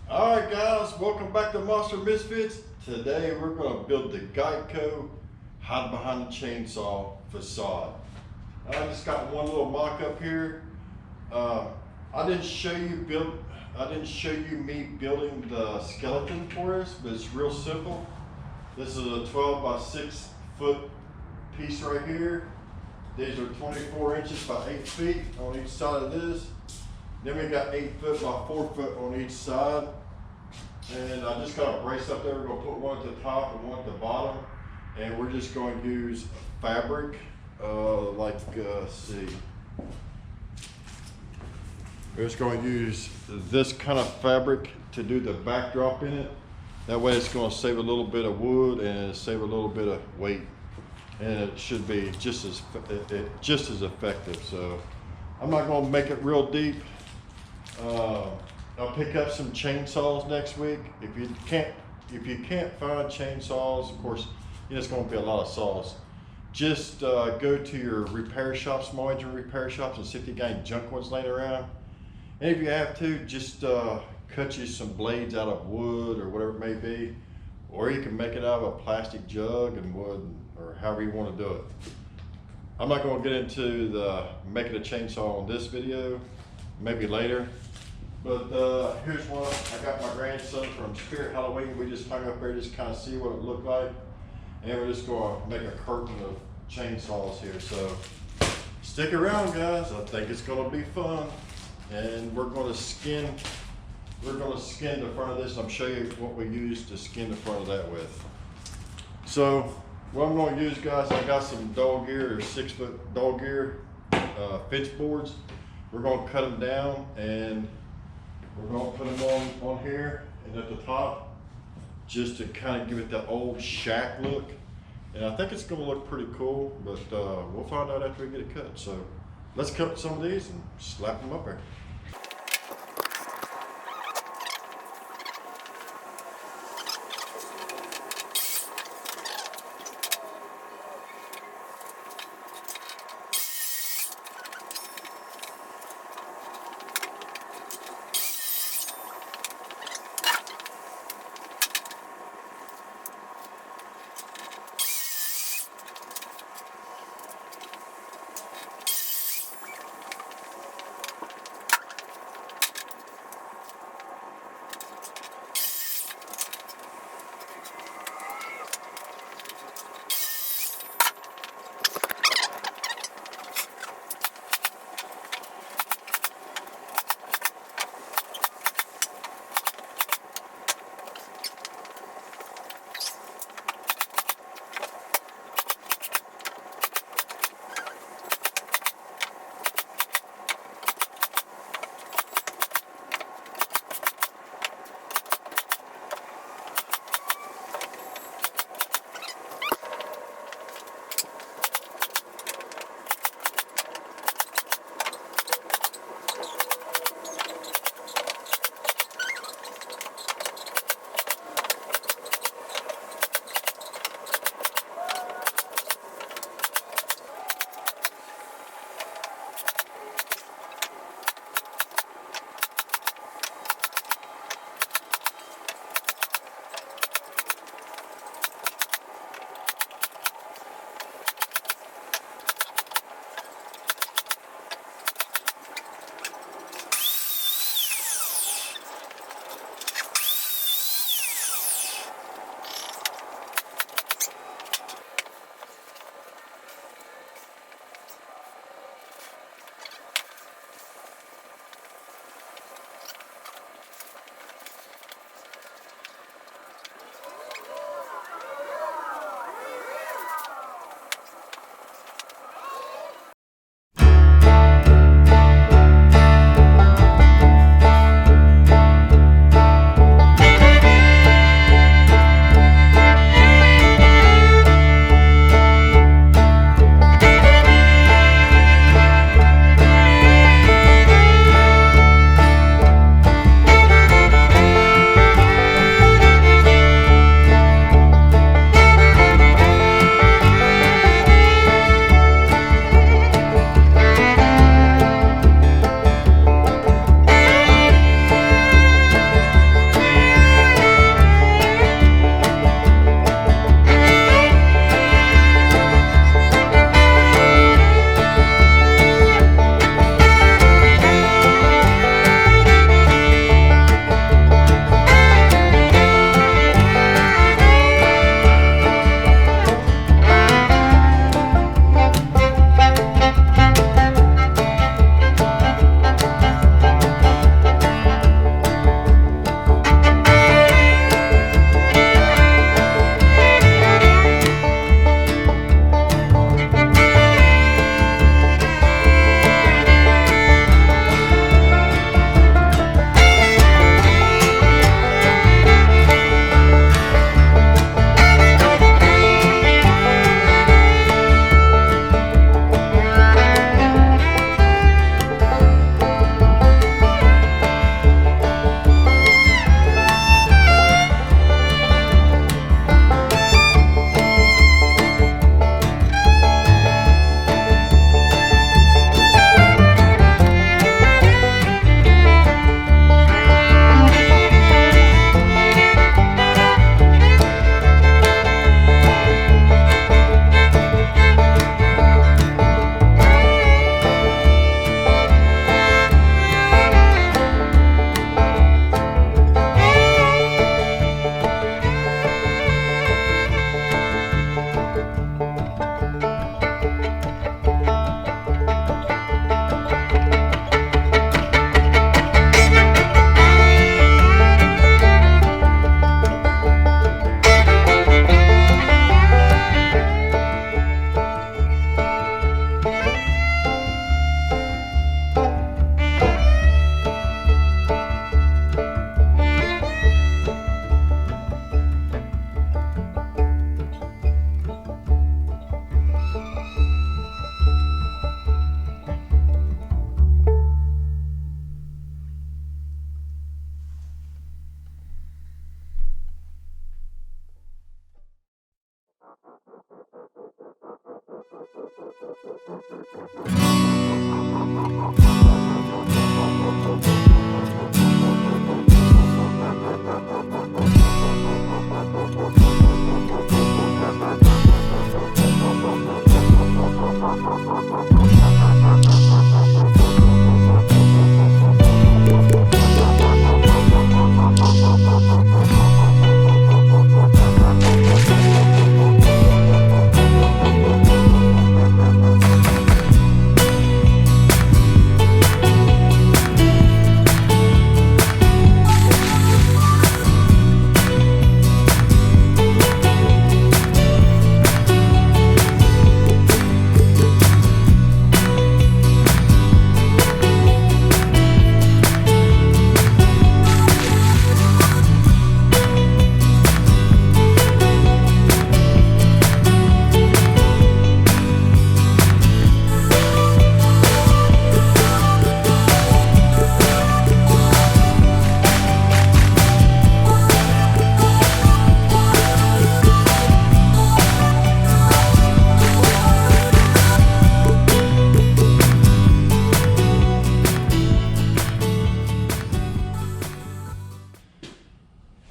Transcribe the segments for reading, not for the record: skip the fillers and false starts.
Alright guys, welcome back to Monster Misfits. Today we're going to build the Geico hide behind the chainsaw facade. I just got one little mock-up here. I didn't show you me building the skeleton for us, but it's real simple. This is a 12 by 6 foot piece right here. These are 24 inches by 8 feet on each side of this. Then we got 8 foot by 4 foot on each side. And I just got a brace up there. We're gonna put one at the top and one at the bottom. And we're just going to use fabric, let's see. We're just going to use this kind of fabric to do the backdrop in it. That way it's going to save a little bit of wood and save a little bit of weight. And it should be just as effective. So I'm not going to make it real deep. I'll pick up some chainsaws next week. If you can't find chainsaws, of course, it's going to be a lot of saws. Just go to your repair shops, small engine repair shops, and see if you got any junk ones laying around. And if you have to, just cut you some blades out of wood or whatever it may be, or you can make it out of a plastic jug and wood, or however you want to do it. I'm not going to get into the making a chainsaw on this video, maybe later. But here's one I got my grandson from Spirit Halloween. We just hung up there just kind of see what it looked like. And we're just going to make a curtain of chainsaws here. So stick around, guys. I think it's going to be fun. And we're going to skin the front of this. I'm show you what we use to skin the front of that with. So what I'm going to use, guys, I got some dog ear or 6 foot dog ear fence boards. We're going to cut them down and we're going to put them on here and at the top, just to kind of give it that old shack look. And I think it's going to look pretty cool, but we'll find out after we get it cut. So let's cut some of these and slap them up there.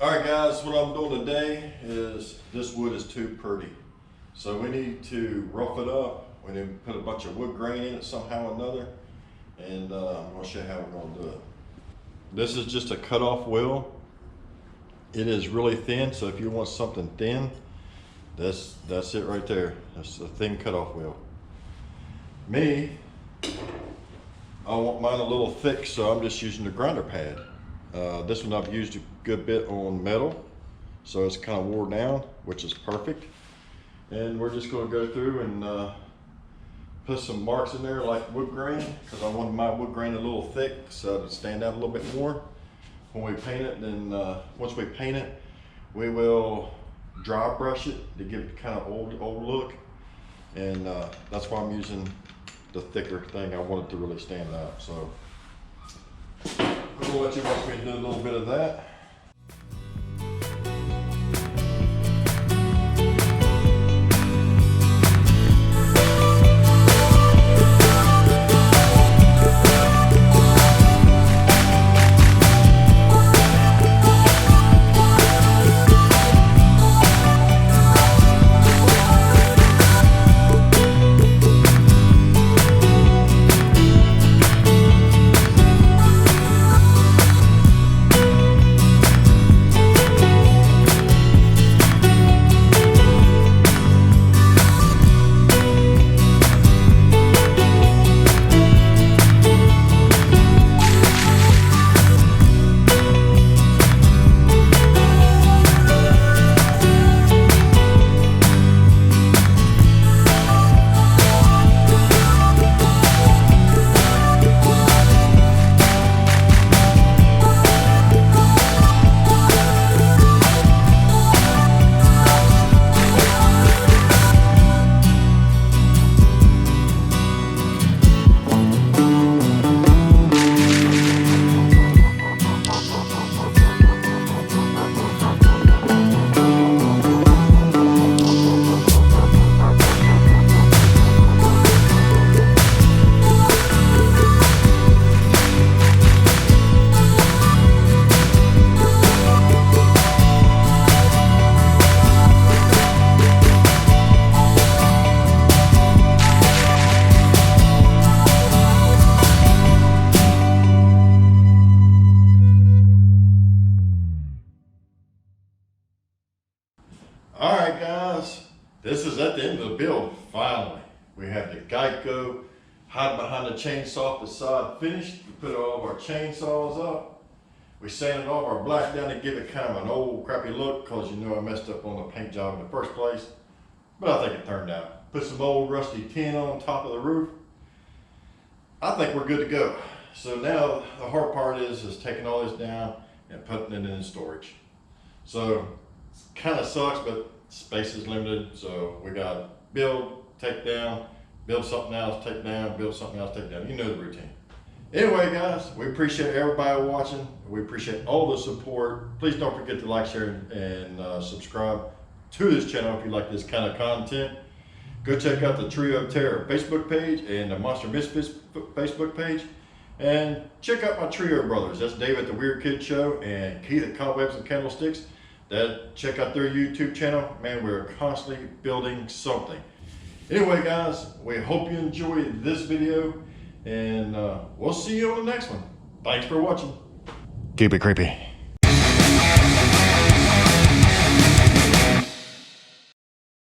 Alright guys, what I'm doing today is, this wood is too pretty. So we need to rough it up. We need to put a bunch of wood grain in it somehow or another. And I'm going to show you how we're going to do it. This is just a cut-off wheel. It is really thin, so if you want something thin, that's it right there. That's a thin cut-off wheel. Me, I want mine a little thick, so I'm just using the grinder pad. This one I've used a good bit on metal, so it's kind of wore down, which is perfect. And we're just going to go through and put some marks in there like wood grain, because I wanted my wood grain a little thick so it would stand out a little bit more when we paint it. And then once we paint it, we will dry brush it to give it kind of old look. And that's why I'm using the thicker thing. I want it to really stand out. So I'm going to let you watch me do a little bit of that. Alright guys, this is at the end of the build, finally. We have the Geico hide behind the chainsaw facade finished. We put all of our chainsaws up. We sanded all of our black down to give it kind of an old crappy look, because you know I messed up on the paint job in the first place. But I think it turned out. Put some old rusty tin on top of the roof. I think we're good to go. So now the hard part is taking all this down and putting it in storage. So kind of sucks, but space is limited, so we got to build, take down, build something else, take down, build something else, take down. You know the routine. Anyway guys, we appreciate everybody watching. We appreciate all the support. Please don't forget to like, share, and subscribe. to this channel if you like this kind of content. Go check out the Trio of Terror Facebook page and the Monster Misfits Facebook page. And check out my Trio brothers. That's Dave at the Weird Kid Show and Keith at Cobwebs and Candlesticks. Check out their YouTube channel. Man, we're constantly building something. Anyway, guys, we hope you enjoyed this video, and we'll see you on the next one. Thanks for watching. Keep it creepy.